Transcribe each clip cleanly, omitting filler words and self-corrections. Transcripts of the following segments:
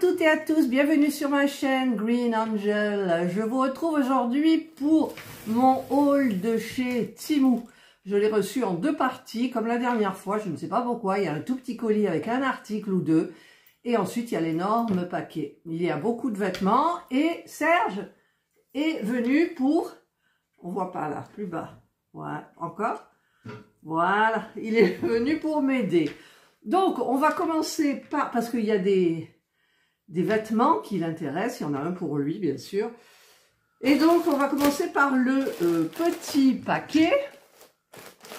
toutes et à tous, bienvenue sur ma chaîne Green Angel. Je vous retrouve aujourd'hui pour mon haul de chez Temu. Je l'ai reçu en deux parties, comme la dernière fois, je ne sais pas pourquoi. Il y a un tout petit colis avec un article ou deux. Et ensuite, il y a l'énorme paquet. Il y a beaucoup de vêtements et Serge est venu pour... On voit pas là, plus bas. Voilà, encore. Voilà, il est venu pour m'aider. Donc, on va commencer par... Parce qu'il y a des vêtements qui l'intéressent. Il y en a un pour lui, bien sûr. Et donc, on va commencer par le petit paquet.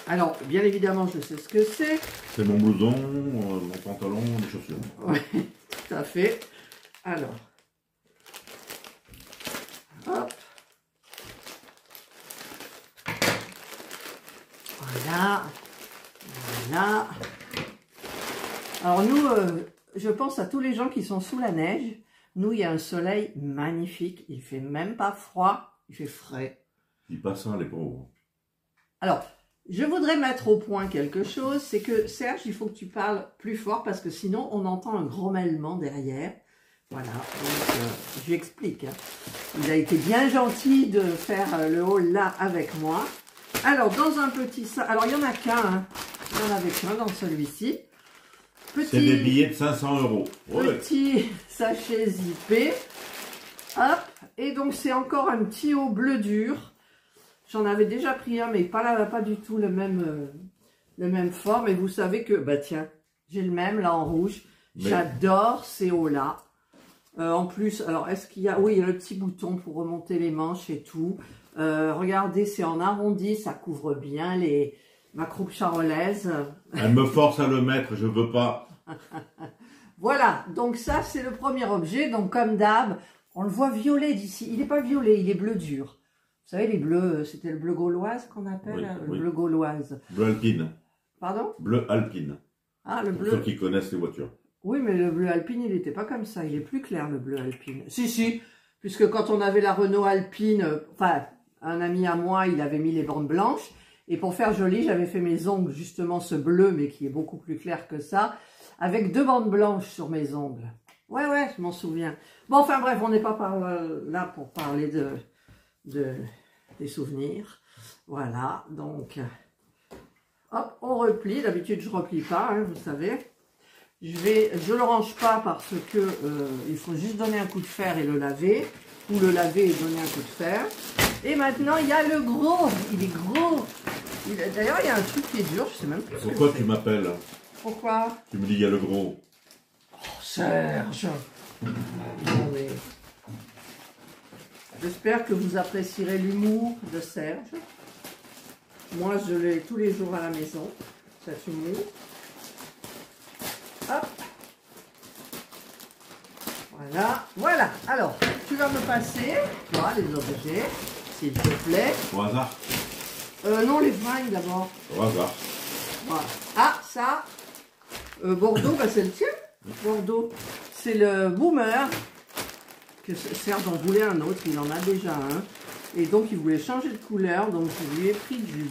Alors, bien évidemment, je sais ce que c'est. C'est mon blouson, mon pantalon, mes chaussures. Oui, tout à fait. Alors, hop. Voilà. Voilà. Alors nous, je pense à tous les gens qui sont sous la neige. Nous, il y a un soleil magnifique. Il fait même pas froid, il fait frais. Ils passent ça, les pauvres. Alors, je voudrais mettre au point quelque chose. C'est que, Serge, il faut que tu parles plus fort parce que sinon, on entend un grommellement derrière. Voilà, donc je lui explique. Hein. Il a été bien gentil de faire le haul là avec moi. Alors, dans un petit sac... Alors, il n'y en a qu'un. Hein. Il y en avait qu'un dans celui-ci. C'est des billets de 500 €. Ouais. Petit sachet zippé. Hop. Et donc, c'est encore un petit haut bleu dur. J'en avais déjà pris un, mais pas du tout le même forme. Et vous savez que, bah tiens, j'ai le même là en rouge. Mais... J'adore ces hauts-là. En plus, alors, est-ce qu'il y a... Oui, il y a le petit bouton pour remonter les manches et tout. Regardez, c'est en arrondi. Ça couvre bien ma croupe charolaise. Elle me force à le mettre, je veux pas. Voilà, donc ça c'est le premier objet. Donc comme d'hab, on le voit violet d'ici. Il n'est pas violet, il est bleu dur. Vous savez, les bleus, c'était le bleu gauloise qu'on appelle, oui, le oui. bleu gauloise. Bleu alpine. Pardon? Bleu alpine. Ah, le bleu. Pour ceux qui connaissent les voitures. Oui, mais le bleu alpine, il n'était pas comme ça. Il est plus clair, le bleu alpine. Si, puisque quand on avait la Renault Alpine, enfin, un ami à moi, il avait mis les bandes blanches. Et pour faire joli, j'avais fait mes ongles, justement ce bleu, mais qui est beaucoup plus clair que ça, avec deux bandes blanches sur mes ongles. Ouais, je m'en souviens. Bon, enfin bref, on n'est pas là pour parler des souvenirs. Voilà, donc, hop, on replie. D'habitude, je replie pas, hein, vous savez. Je le range pas parce que il faut juste donner un coup de fer et le laver, ou le laver et donner un coup de fer. Et maintenant, il y a le gros. Il est gros. D'ailleurs, il y a un truc qui est dur. Je sais même plus. Pourquoi tu m'appelles? Pourquoi? Tu me dis il y a le gros. Oh, Serge. Non, mais... J'espère que vous apprécierez l'humour de Serge. Moi, je l'ai tous les jours à la maison, cet humour. Hop. Voilà. Alors, tu vas me passer, toi, les objets, s'il te plaît. Au hasard. Non, les vins d'abord. Au hasard. Voilà. Ah, ça, Bordeaux, bah, c'est le tien. Bordeaux, c'est le Boomer. Que Serge en voulait un autre, il en a déjà un. Et donc, il voulait changer de couleur. Donc, je lui ai pris du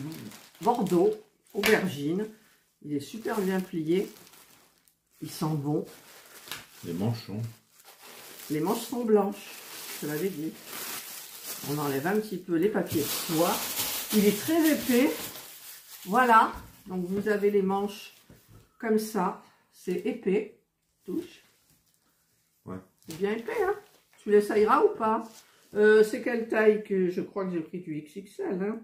Bordeaux, aubergine. Il est super bien plié. Il sent bon. Les manches sont... Les manches sont blanches, je l'avais dit. On enlève un petit peu les papiers de soie. Il est très épais. Voilà. Donc vous avez les manches comme ça. C'est épais. Touche. Ouais. C'est bien épais, hein? Tu laisses, ça ira ou pas? C'est quelle taille que je crois que j'ai pris du XXL, hein?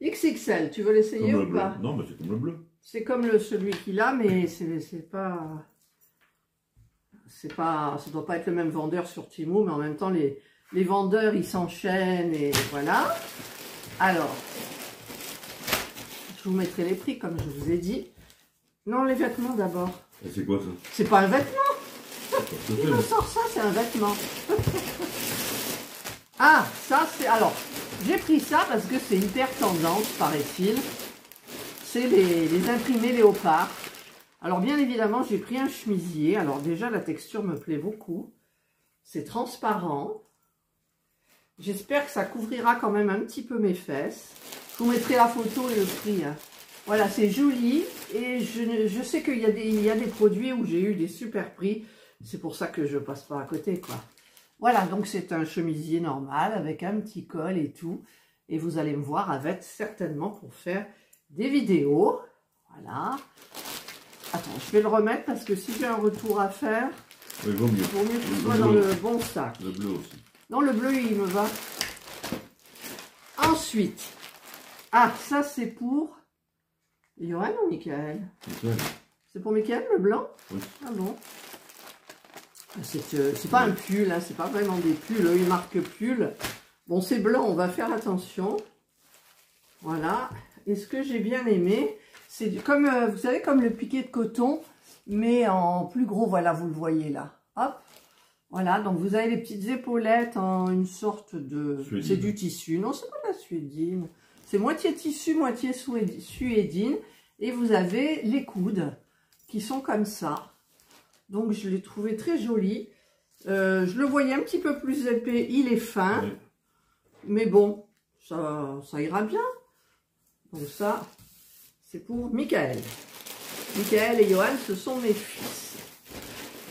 XXL, tu veux l'essayer ou pas? Non, mais c'est comme le bleu. C'est comme celui qu'il a, mais c'est pas... ça doit pas être le même vendeur sur Temu, mais en même temps, les vendeurs, ils s'enchaînent et voilà. Alors, je vous mettrai les prix, comme je vous ai dit. Non, les vêtements d'abord. Et c'est quoi ça? C'est pas un vêtement. Il me sort ça, c'est un vêtement. Ah, ça, c'est... Alors, j'ai pris ça parce que c'est hyper tendance, paraît-il. C'est les imprimés léopard. Alors, bien évidemment, j'ai pris un chemisier. Alors, déjà, la texture me plaît beaucoup. C'est transparent. J'espère que ça couvrira quand même un petit peu mes fesses. Je vous mettrai la photo et le prix. Hein. Voilà, c'est joli. Et je sais qu'il y a des produits où j'ai eu des super prix. C'est pour ça que je passe pas à côté, quoi. Voilà, donc c'est un chemisier normal avec un petit col et tout. Et vous allez me voir avec certainement pour faire des vidéos. Voilà. Attends, je vais le remettre parce que si j'ai un retour à faire, il vaut mieux. Vaut mieux que ce soit dans le bon sac. Le bleu aussi. Non, le bleu, il me va. Ensuite, ah, ça c'est pour Johan ou Michael? C'est pour Michael, le blanc? Oui. Ah bon? C'est pas un pull, hein, c'est pas vraiment des pulls, il marque pull. Bon, c'est blanc, on va faire attention. Voilà. Et ce que j'ai bien aimé, c'est comme, vous savez, comme le piqué de coton, mais en plus gros, voilà, vous le voyez là. Hop. Voilà, donc vous avez les petites épaulettes en une sorte de... C'est du tissu. Non, c'est pas de la suédine. C'est moitié tissu, moitié suédine. Et vous avez les coudes qui sont comme ça. Donc, je l'ai trouvé très joli. Je le voyais un petit peu plus épais. Il est fin. Oui. Mais bon, ça ira bien. Donc ça, c'est pour Michael. Michael et Johan, ce sont mes fils.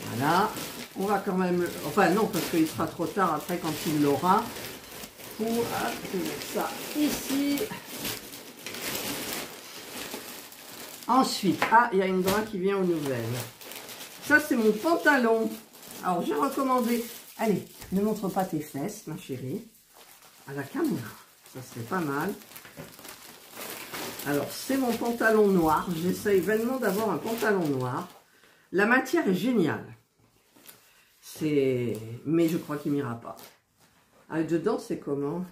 Voilà. On va quand même... Enfin, non, parce qu'il sera trop tard après quand il l'aura. Pour mettre ça ici. Ensuite, ah, il y a une bras qui vient aux nouvelles. Ça, c'est mon pantalon. Alors, j'ai recommandé... Allez, ne montre pas tes fesses, ma chérie. À la caméra. Ça serait pas mal. Alors, c'est mon pantalon noir. J'essaye vainement d'avoir un pantalon noir. La matière est géniale. Mais je crois qu'il m'ira pas. Ah, dedans, c'est comment?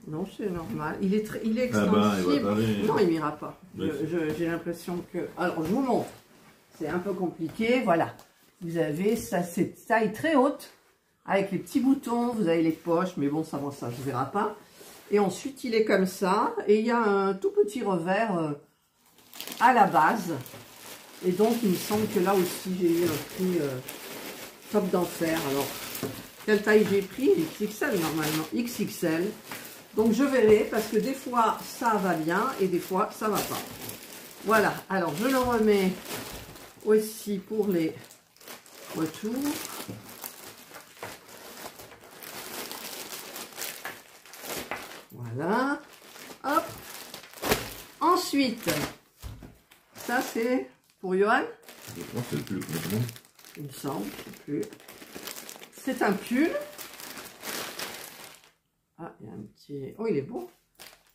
Non, c'est normal. Il est extensible. Ah ben, non, il m'ira pas. J'ai l'impression que... Alors, je vous montre. C'est un peu compliqué. Voilà. Vous avez ça, c'est taille très haute. Avec les petits boutons. Vous avez les poches. Mais bon, ça ne verra pas. Et ensuite, il est comme ça. Et il y a un tout petit revers à la base. Et donc, il me semble que là aussi, j'ai eu un prix top d'enfer. Alors, quelle taille j'ai pris? XXL normalement. XXL. Donc, je verrai parce que des fois, ça va bien et des fois, ça va pas. Voilà. Alors, je le remets aussi pour les retours. Voilà. Hop. Ensuite, ça c'est pour Johan. Je crois que c'est le pull complètement. Il me semble, je sais plus. C'est un pull. Ah, il y a un petit... Oh, il est beau.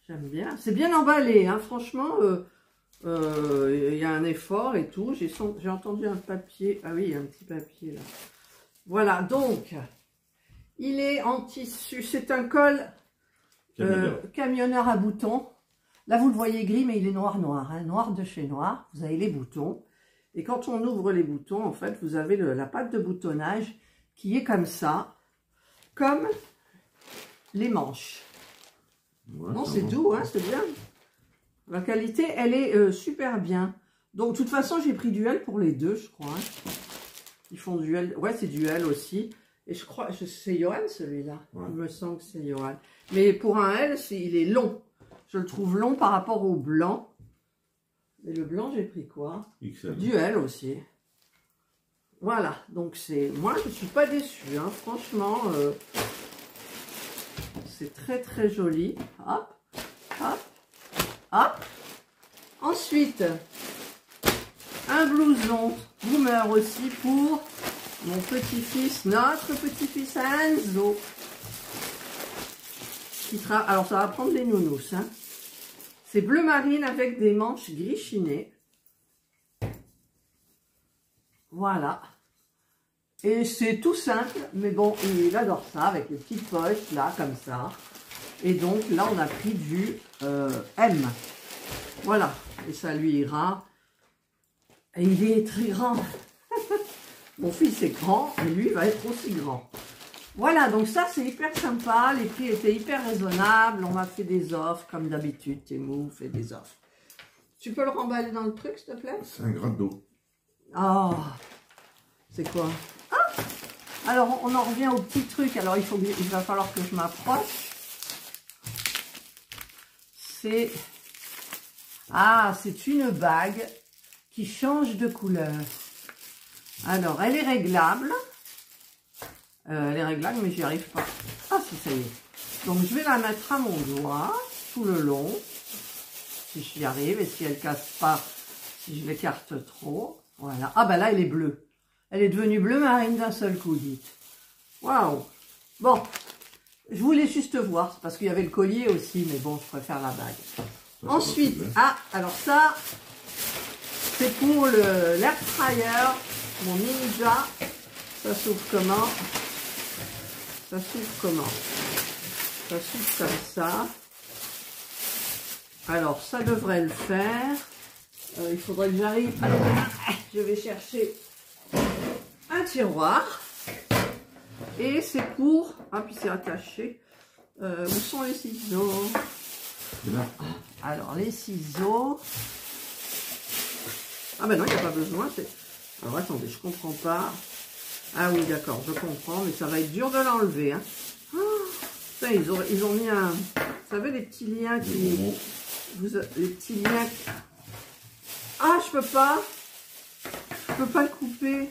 J'aime bien. C'est bien emballé, hein. Franchement, il y a un effort et tout. J'ai entendu un papier. Ah oui, il y a un petit papier là. Voilà, donc, il est en tissu. C'est un col camionneur à boutons. Là, vous le voyez gris, mais il est noir, hein, noir de chez noir. Vous avez les boutons. Et quand on ouvre les boutons, en fait, vous avez la patte de boutonnage qui est comme ça, comme les manches. Ouais, non, c'est doux, hein, c'est bien. La qualité, elle est super bien. Donc, de toute façon, j'ai pris du L pour les deux, je crois. Hein. Ils font du L. Ouais, c'est du L aussi. Et je crois, c'est Johan celui-là. Ouais. Il me semble que c'est Johan. Mais pour un L, il est long. Je le trouve long par rapport au blanc. Et le blanc, j'ai pris quoi? XL. Du L aussi. Voilà. Donc, moi, je ne suis pas déçue. Hein. Franchement, c'est très, très joli. Hop, hop, hop. Ensuite, un blouson boomer aussi pour mon petit-fils, notre petit-fils Enzo. Alors, ça va prendre des nounous. Hein. C'est bleu marine avec des manches gris chiné. Voilà. Et c'est tout simple, mais bon, il adore ça, avec les petites poches, là, comme ça. Et donc, là, on a pris du M. Voilà. Et ça lui ira. Et il est très grand. Mon fils est grand, et lui va être aussi grand. Voilà, donc ça, c'est hyper sympa. Les prix étaient hyper raisonnables. On m'a fait des offres, comme d'habitude. Temu fait des offres. Tu peux le remballer dans le truc, s'il te plaît? C'est un gratte d'eau. Oh, c'est quoi? Ah, alors, on en revient au petit truc. Alors, il va falloir que je m'approche. C'est... Ah, c'est une bague qui change de couleur. Alors, elle est réglable. Elle est réglable, mais j'y arrive pas. Ah si, ça y est. Donc, je vais la mettre à mon doigt, tout le long. Si j'y arrive, et si elle casse pas, si je l'écarte trop. Voilà. Ah, bah là, elle est bleue. Elle est devenue bleu marine d'un seul coup, dites. Waouh. Bon. Je voulais juste voir, parce qu'il y avait le collier aussi, mais bon, je préfère la bague. Ensuite, alors ça, c'est pour l'air fryer, mon Ninja. Ça s'ouvre comment? Ça s'ouvre comment? Ça s'ouvre comme ça. Alors, ça devrait le faire. Il faudrait que j'arrive. Je vais chercher un tiroir. Et c'est pour... Ah, puis c'est attaché. Où sont les ciseaux? Alors, les ciseaux... Ah ben non, il n'y a pas besoin. Alors, attendez, je comprends pas. Ah oui, d'accord, je comprends. Mais ça va être dur de l'enlever. Hein. Oh, putain, ils ont mis un... Vous savez, les petits liens qui... les petits liens... Ah, je peux pas. Je peux pas le couper.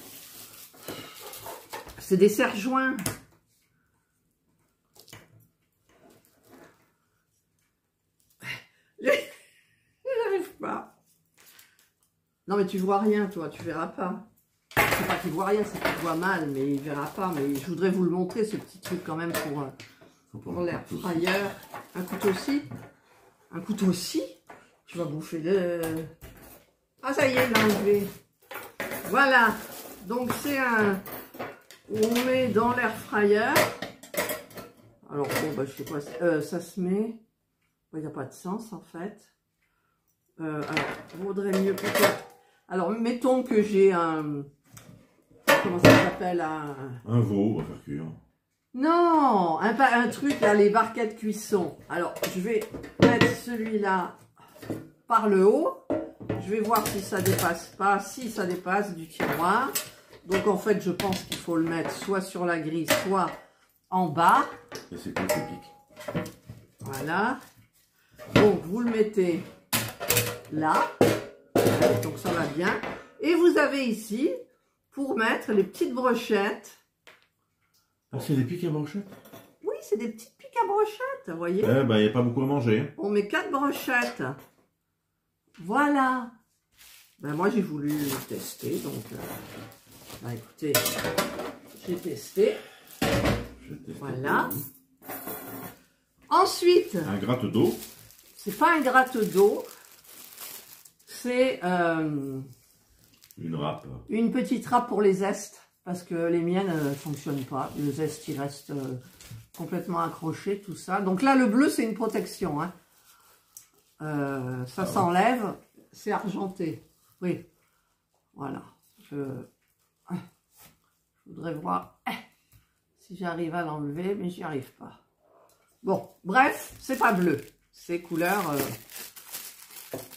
C'est des serre-joints. J'arrive pas. Non, mais tu vois rien, toi. Tu verras pas. C'est pas qu'il voit rien, c'est qu'il voit mal, mais il verra pas. Mais je voudrais vous le montrer, ce petit truc quand même pour l'air fryer. Un couteau aussi. Un couteau aussi. Tu vas bouffer le... Ah, ça y est, il l'a enlevé. Voilà. Donc, c'est un... On met dans l'air fryer. Alors, bon, bah, je sais pas, ça se met. Il n'y a pas de sens, en fait. Alors, il vaudrait mieux peut-être... Alors, mettons que j'ai un... Comment ça s'appelle? Un veau, on va faire cuire. Non, un truc, là, les barquettes cuisson. Alors, je vais mettre celui-là par le haut. Je vais voir si ça dépasse pas. Si ça dépasse du tiroir. Donc, en fait, je pense qu'il faut le mettre soit sur la grille, soit en bas. Et c'est quoi ce pic? Voilà. Donc, vous le mettez là. Donc, ça va bien. Et vous avez ici, pour mettre les petites brochettes. Ah, c'est des pics à brochettes? Oui, c'est des petites piques à brochettes, vous voyez. Eh ben, il n'y a pas beaucoup à manger. On met 4 brochettes. Voilà. Ben, moi, j'ai voulu tester, donc... Bah, écoutez, j'ai testé. Voilà. Ensuite... Un gratte d'eau. C'est pas un gratte d'eau. C'est... Une râpe. Une petite râpe pour les zestes. Parce que les miennes ne fonctionnent pas. Le zeste, il reste complètement accroché, tout ça. Donc là, le bleu, c'est une protection. Hein. Ça s'enlève. C'est argenté. Oui. Voilà. Je voudrais voir si j'arrive à l'enlever, mais j'y arrive pas. Bon, bref, c'est pas bleu. C'est couleur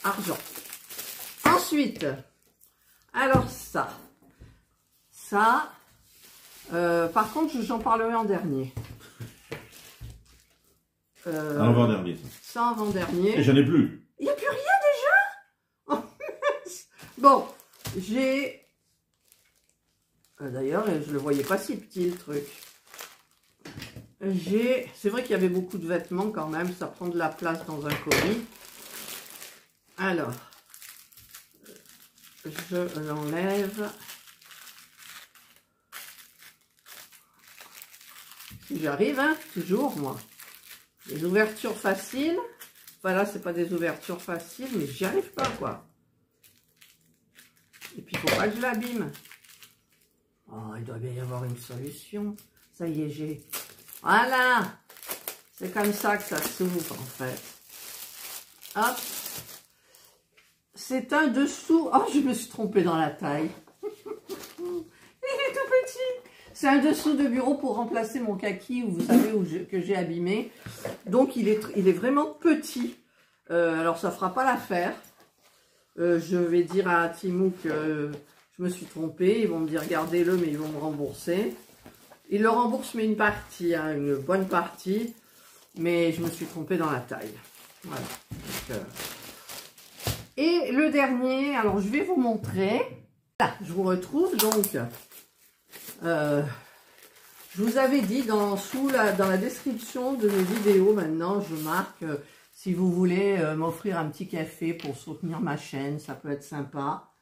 argent. Ensuite, alors ça... Ça, par contre, j'en parlerai en dernier. Avant-dernier. Ça, avant-dernier. Et j'en ai plus. Il n'y a plus rien déjà. Bon, j'ai... D'ailleurs, je ne le voyais pas si petit, le truc. C'est vrai qu'il y avait beaucoup de vêtements quand même. Ça prend de la place dans un colis. Alors, je l'enlève. J'arrive, hein, toujours, moi. Les ouvertures faciles. Voilà, c'est pas des ouvertures faciles, mais j'y arrive pas, quoi. Et puis, il faut pas que je l'abîme. Oh, il doit bien y avoir une solution. Ça y est, j'ai... Voilà. C'est comme ça que ça s'ouvre, en fait. Hop. C'est un dessous... Oh, je me suis trompée dans la taille. Il est tout petit. C'est un dessous de bureau pour remplacer mon kaki, vous savez, que j'ai abîmé. Donc, il est vraiment petit. Alors, ça ne fera pas l'affaire. Je vais dire à Timou que je me suis trompée. Ils vont me dire, gardez-le, mais ils vont me rembourser. Ils le remboursent, mais une partie, hein, une bonne partie. Mais je me suis trompée dans la taille. Voilà. Donc, et le dernier, alors je vais vous montrer. Là, je vous retrouve donc. Je vous avais dit dans la description de mes vidéos, maintenant je marque si vous voulez m'offrir un petit café pour soutenir ma chaîne, ça peut être sympa.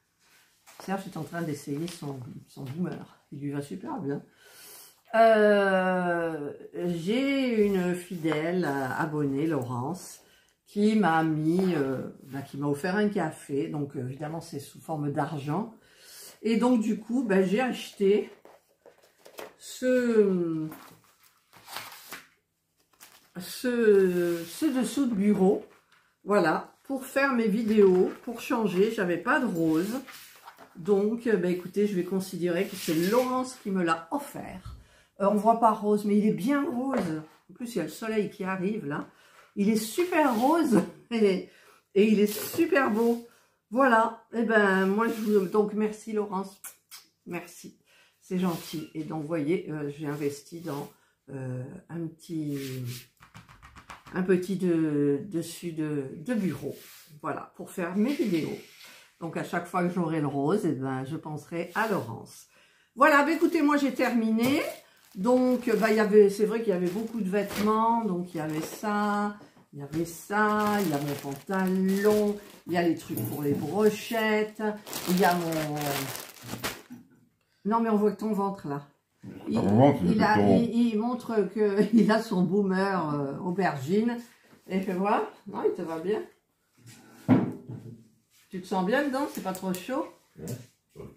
Serge est en train d'essayer son boomer, il lui va super bien. J'ai une fidèle abonnée, Laurence, qui m'a qui m'a offert un café, donc évidemment c'est sous forme d'argent. Et donc du coup, j'ai acheté ce dessous de bureau, voilà, pour faire mes vidéos, pour changer. J'avais pas de rose, donc écoutez, je vais considérer que c'est Laurence qui me l'a offert. On voit pas rose, mais il est bien rose. En plus, il y a le soleil qui arrive là. Il est super rose et il est super beau. Voilà, et moi donc merci Laurence, merci. C'est gentil. Et donc, vous voyez, j'ai investi dans un petit dessus de bureau. Voilà, pour faire mes vidéos. Donc, à chaque fois que j'aurai le rose, je penserai à Laurence. Voilà, écoutez, moi, j'ai terminé. Donc, c'est vrai qu'il y avait beaucoup de vêtements. Donc, il y avait ça, il y avait ça, il y a mon pantalon, il y a les trucs pour les brochettes, il y a mon... Non, mais on voit que ton ventre, là. Il montre qu'il a son boomer aubergine. Et que voilà. Non, il te va bien. Tu te sens bien dedans? C'est pas trop chaud? Ouais.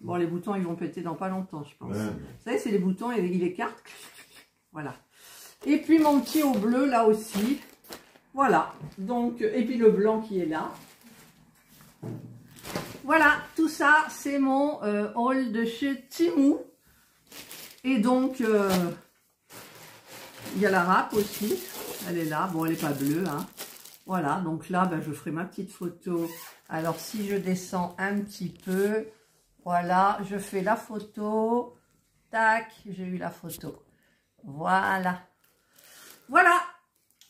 Bon, les boutons, ils vont péter dans pas longtemps, je pense. Ouais. Vous savez, c'est les boutons, il écarte. Voilà. Et puis, mon petit haut bleu, là aussi. Voilà. Donc, et puis le blanc qui est là. Voilà, tout ça, c'est mon haul de chez Temu. Et donc, il y a la râpe aussi. Elle est là. Bon, elle n'est pas bleue. Hein. Voilà, donc là, je ferai ma petite photo. Alors, si je descends un petit peu, voilà, je fais la photo. Tac, j'ai eu la photo. Voilà. Voilà.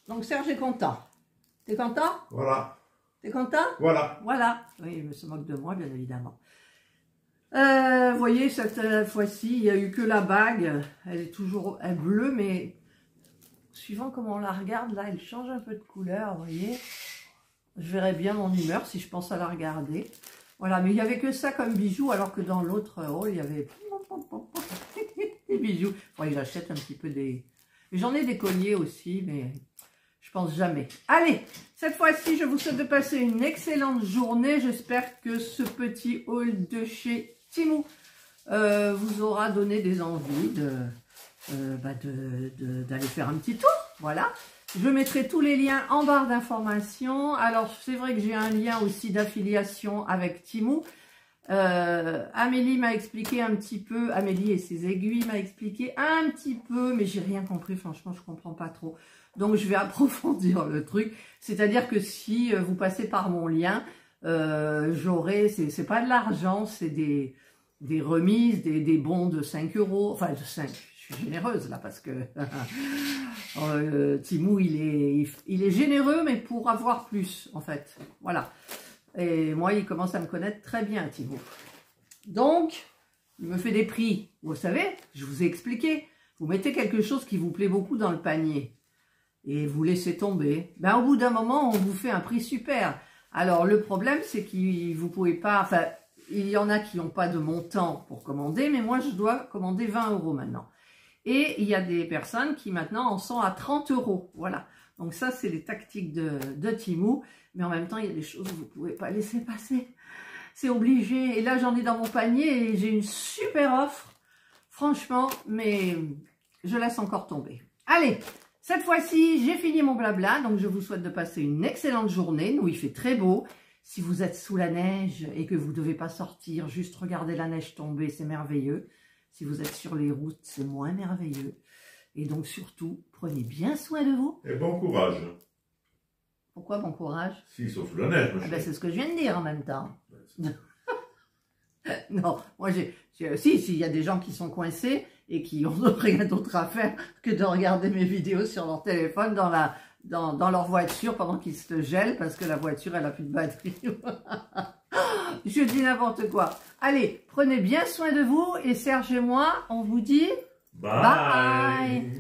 Donc, Serge est content. T'es content? Voilà. T'es content? Voilà. Voilà. Oui, il se moque de moi, bien évidemment. Vous voyez, cette fois-ci, il n'y a eu que la bague. Elle est toujours bleue, mais suivant comment on la regarde, là, elle change un peu de couleur, vous voyez. Je verrai bien mon humeur si je pense à la regarder. Voilà, mais il n'y avait que ça comme bijou, alors que dans l'autre haul, il y avait des bijoux. Bon, il achète un petit peu des... J'en ai des colliers aussi, mais... je pense jamais. Allez, cette fois-ci, je vous souhaite de passer une excellente journée. J'espère que ce petit haul de chez Temu vous aura donné des envies d'aller faire un petit tour. Voilà. Je mettrai tous les liens en barre d'informations. Alors, c'est vrai que j'ai un lien aussi d'affiliation avec Temu. Amélie m'a expliqué un petit peu, Amélie et ses aiguilles m'a expliqué un petit peu, mais j'ai rien compris, franchement, je comprends pas trop. Donc, je vais approfondir le truc. C'est-à-dire que si vous passez par mon lien, j'aurai, c'est pas de l'argent, c'est des remises, des bons de 5 €, enfin de 5, je suis généreuse là parce que Temu, il est généreux, mais pour avoir plus, en fait. Voilà. Et moi, il commence à me connaître très bien, Temu. Donc, il me fait des prix. Vous savez, je vous ai expliqué. Vous mettez quelque chose qui vous plaît beaucoup dans le panier et vous laissez tomber. Au bout d'un moment, on vous fait un prix super. Alors, le problème, c'est que vous pouvez pas... Enfin, il y en a qui n'ont pas de montant pour commander, mais moi, je dois commander 20 € maintenant. Et il y a des personnes qui, maintenant, en sont à 30 €. Voilà. Donc, ça, c'est les tactiques de Temu. Mais en même temps, il y a des choses que vous ne pouvez pas laisser passer. C'est obligé. Et là, j'en ai dans mon panier et j'ai une super offre. Franchement, mais je laisse encore tomber. Allez, cette fois-ci, j'ai fini mon blabla. Donc, je vous souhaite de passer une excellente journée. Nous, il fait très beau. Si vous êtes sous la neige et que vous ne devez pas sortir, juste regarder la neige tomber, c'est merveilleux. Si vous êtes sur les routes, c'est moins merveilleux. Et donc, surtout, prenez bien soin de vous. Et bon courage. Pourquoi bon courage? Si, sauf sous la neige. C'est ce que je viens de dire en même temps. Non, moi si, il y a des gens qui sont coincés et qui ont rien d'autre à faire que de regarder mes vidéos sur leur téléphone dans leur voiture pendant qu'ils se gèlent parce que la voiture elle a plus de batterie. Je dis n'importe quoi. Allez, prenez bien soin de vous et Serge et moi, on vous dit Bye. bye.